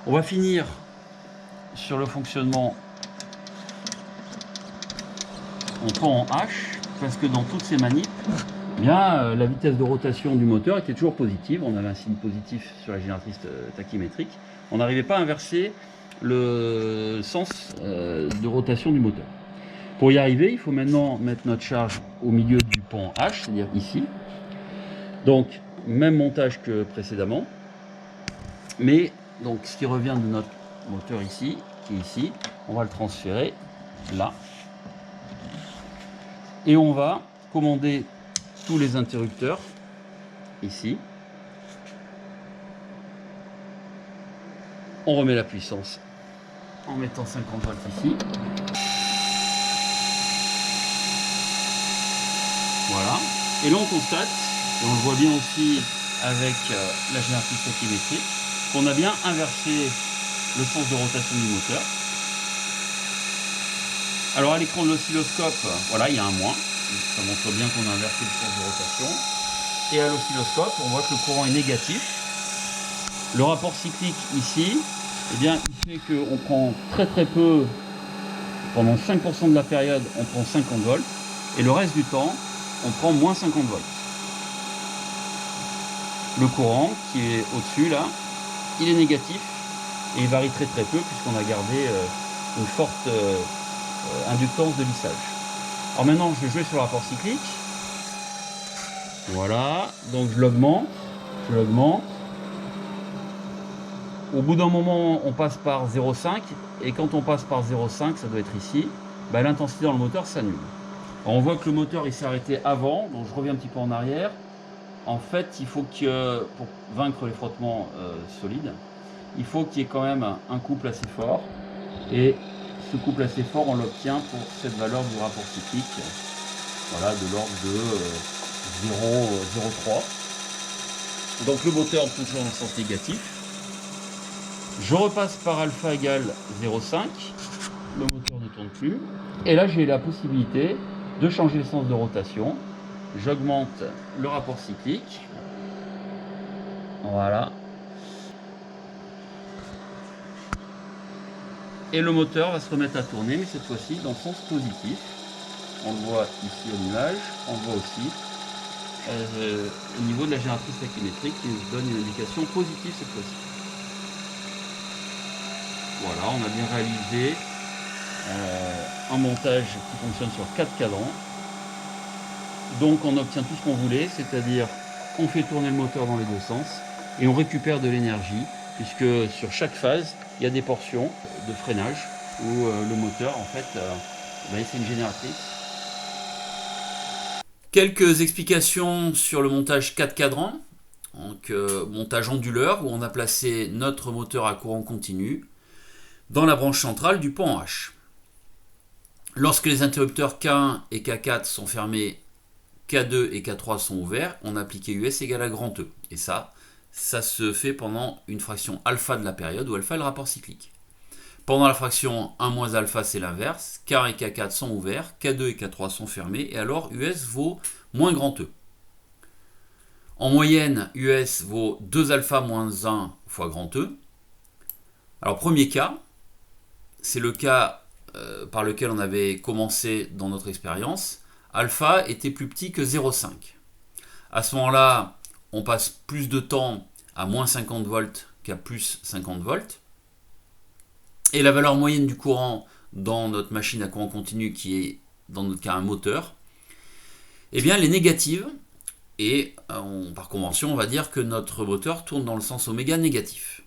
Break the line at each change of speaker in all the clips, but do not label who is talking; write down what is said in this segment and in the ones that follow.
On va finir sur le fonctionnement en pont en H, parce que dans toutes ces manips, eh bien, la vitesse de rotation du moteur était toujours positive. On avait un signe positif sur la génératrice tachymétrique. On n'arrivait pas à inverser le sens de rotation du moteur. Pour y arriver, il faut maintenant mettre notre charge au milieu du pont H, c'est-à-dire ici. Donc, même montage que précédemment. Mais, donc, ce qui revient de notre moteur ici, qui est ici, on va le transférer là. Et on va commander tous les interrupteurs ici. On remet la puissance en mettant 50 volts ici. Voilà. Et là on constate, et on le voit bien aussi avec la génératrice tachymétrique, qu'on a bien inversé le sens de rotation du moteur. Alors à l'écran de l'oscilloscope, voilà, il y a un moins. Ça montre bien qu'on a inversé le sens de rotation. Et à l'oscilloscope, on voit que le courant est négatif. Le rapport cyclique ici, eh bien, il fait qu'on prend très peu, pendant 5% de la période, on prend 50 volts, et le reste du temps, on prend moins 50 volts. Le courant qui est au-dessus, là, il est négatif, et il varie très peu, puisqu'on a gardé une forte inductance de lissage. Alors maintenant, je vais jouer sur le rapport cyclique. Voilà, donc je l'augmente. Au bout d'un moment, on passe par 0,5, et quand on passe par 0,5, ça doit être ici, bah, l'intensité dans le moteur s'annule. On voit que le moteur il s'est arrêté avant, donc je reviens un petit peu en arrière. En fait, il faut que, pour vaincre les frottements solides, il faut qu'il y ait quand même un couple assez fort. Et ce couple assez fort, on l'obtient pour cette valeur du rapport cyclique, voilà, de l'ordre de 0,03. Donc le moteur touche dans le sens négatif. Je repasse par alpha égale 0,5, le moteur ne tourne plus, et là j'ai la possibilité de changer le sens de rotation. J'augmente le rapport cyclique, voilà, et le moteur va se remettre à tourner, mais cette fois-ci dans le sens positif. On le voit ici à l'image, on le voit aussi au niveau de la génératrice tachymétrique qui nous donne une indication positive cette fois-ci. Voilà, on a bien réalisé un montage qui fonctionne sur 4 cadrans. Donc on obtient tout ce qu'on voulait, c'est-à-dire on fait tourner le moteur dans les deux sens et on récupère de l'énergie, puisque sur chaque phase, il y a des portions de freinage où le moteur, en fait, c'est une génératrice. Quelques explications sur le montage 4 cadrans. Donc montage onduleur, où on a placé notre moteur à courant continu dans la branche centrale du pont H. Lorsque les interrupteurs K1 et K4 sont fermés, K2 et K3 sont ouverts, on a appliqué US égale à grand E. Et ça se fait pendant une fraction alpha de la période, où alpha est le rapport cyclique. Pendant la fraction 1 moins alpha, c'est l'inverse. K1 et K4 sont ouverts, K2 et K3 sont fermés, et alors US vaut moins grand E. En moyenne, US vaut 2 alpha moins 1 fois grand E. Alors premier cas, c'est le cas par lequel on avait commencé dans notre expérience. Alpha était plus petit que 0,5. À ce moment-là, on passe plus de temps à moins 50 volts qu'à plus 50 volts. Et la valeur moyenne du courant dans notre machine à courant continu, qui est dans notre cas un moteur, eh bien elle est négative. Et par convention, on va dire que notre moteur tourne dans le sens oméga négatif.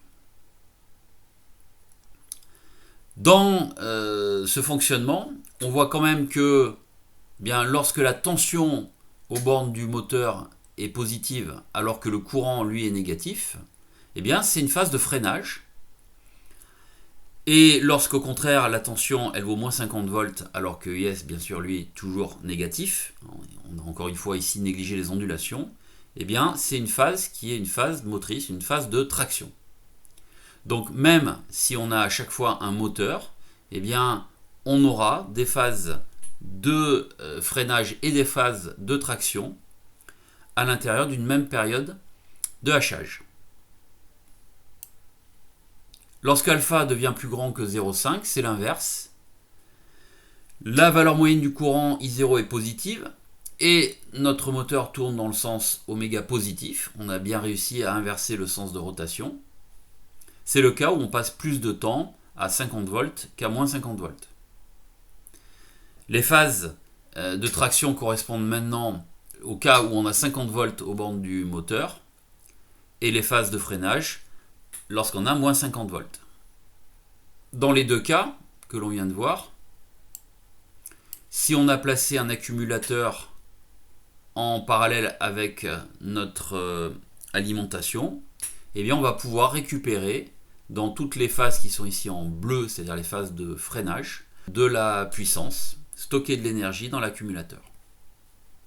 Dans ce fonctionnement, on voit quand même que lorsque la tension aux bornes du moteur est positive alors que le courant lui est négatif, c'est une phase de freinage. Et lorsqu'au contraire la tension elle vaut moins 50 volts alors que IS bien sûr lui est toujours négatif, on a encore une fois ici négligé les ondulations, c'est une phase qui est une phase motrice, une phase de traction. Donc même si on a à chaque fois un moteur, on aura des phases de freinage et des phases de traction à l'intérieur d'une même période de hachage. Lorsque alpha devient plus grand que 0,5, c'est l'inverse. La valeur moyenne du courant I0 est positive et notre moteur tourne dans le sens oméga positif. On a bien réussi à inverser le sens de rotation. C'est le cas où on passe plus de temps à 50 volts qu'à moins 50 volts. Les phases de traction correspondent maintenant au cas où on a 50 volts aux bornes du moteur et les phases de freinage lorsqu'on a moins 50 volts. Dans les deux cas que l'on vient de voir, si on a placé un accumulateur en parallèle avec notre alimentation, eh bien on va pouvoir récupérer dans toutes les phases qui sont ici en bleu, c'est-à-dire les phases de freinage, de la puissance, stocker de l'énergie dans l'accumulateur.